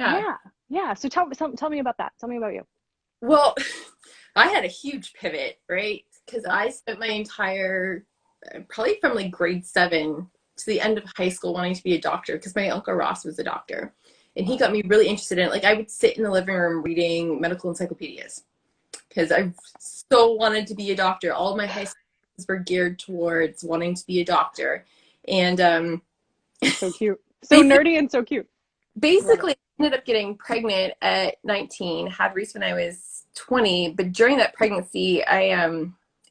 Yeah. Yeah. So tell me about that. Tell me about you. Well, I had a huge pivot, right? Because Yep. I spent my entire, probably from like grade 7 to the end of high school wanting to be a doctor because my Uncle Ross was a doctor. And he Wow. got me really interested in it. Like I would sit in the living room reading medical encyclopedias because I so wanted to be a doctor. All of my high schools were geared towards wanting to be a doctor. And So cute. So basically, nerdy and so cute. Love it. basically I ended up getting pregnant at 19, had Reese when I was 20, but during that pregnancy I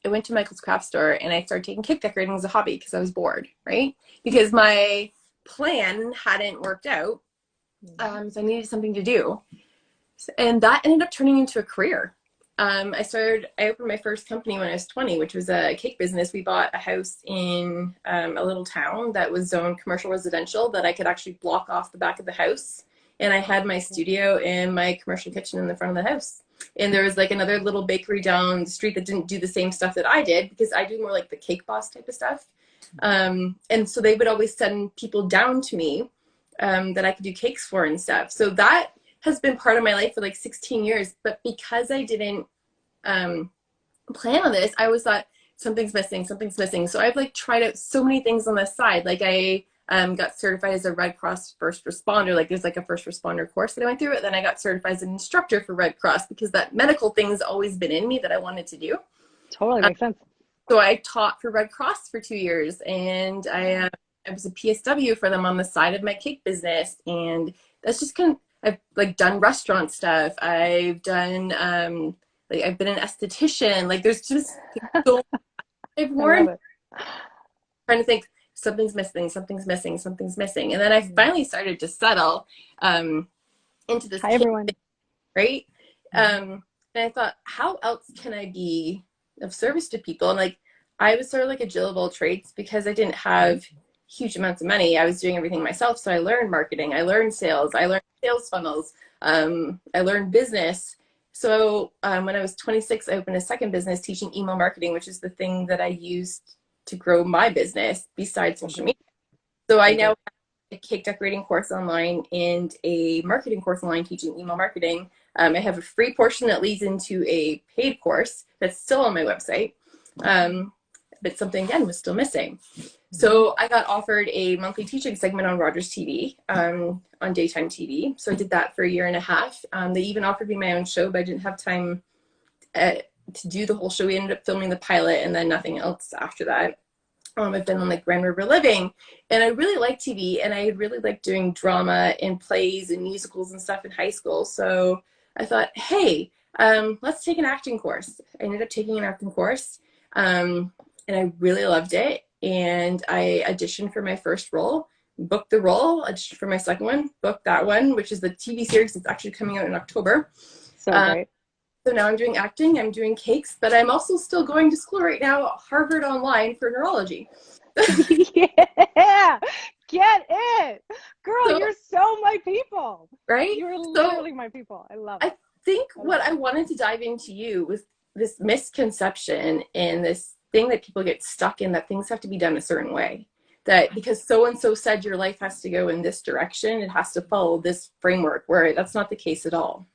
went to Michael's craft store and I started taking cake decorating as a hobby because I was bored, right? Because my plan hadn't worked out. So I needed something to do. And that ended up turning into a career. I opened my first company when I was 20, which was a cake business. We bought a house in a little town that was zoned commercial residential that I could actually block off the back of the house. And I had my studio and my commercial kitchen in the front of the house. And there was like another little bakery down the street that didn't do the same stuff that I did because I do more like the Cake Boss type of stuff. And so they would always send people down to me that I could do cakes for and stuff. So that has been part of my life for like 16 years. But because I didn't plan on this, I always thought something's missing, something's missing. So I've like tried out so many things on the side. Like I got certified as a Red Cross first responder. Like there's like a first responder course that I went through. Then I got certified as an instructor for Red Cross because that medical thing has always been in me that I wanted to do. Totally makes sense. So I taught for Red Cross for 2 years, and I was a PSW for them on the side of my cake business, and that's just kind of, I've like done restaurant stuff. I've done like I've been an esthetician. Like there's just so I've I love worn it. trying to think something's missing, something's missing, something's missing, and then I finally started to settle into this Hi, cake, everyone. right? And I thought, how else can I be of service to people? And like, I was sort of like a Jill of all trades because I didn't have huge amounts of money. I was doing everything myself. So I learned marketing, I learned sales, I learned sales funnels, I learned business. So when I was 26, I opened a second business teaching email marketing, which is the thing that I used to grow my business besides social media. So I now a cake decorating course online and a marketing course online teaching email marketing. I have a free portion that leads into a paid course that's still on my website, but something again was still missing. So I got offered a monthly teaching segment on Rogers TV, on daytime TV. So I did that for a year and a half. They even offered me my own show, but I didn't have time to do the whole show. We ended up filming the pilot and then nothing else after that. I've been on like Grand River Living, and I really like TV, and I really like doing drama and plays and musicals and stuff in high school. So I thought, hey, let's take an acting course. I ended up taking an acting course, and I really loved it. And I auditioned for my first role, booked the role, auditioned for my second one, booked that one, which is the TV series that's actually coming out in October. So great. So now I'm doing acting, I'm doing cakes, but I'm also still going to school right now, Harvard Online for neurology. Yeah, get it. Girl, So, you're so my people. right? You're So literally my people. I love I it. think what I wanted to dive into you was this misconception and this thing that people get stuck in that things have to be done a certain way. That because so and so said your life has to go in this direction, it has to follow this framework, where that's not the case at all.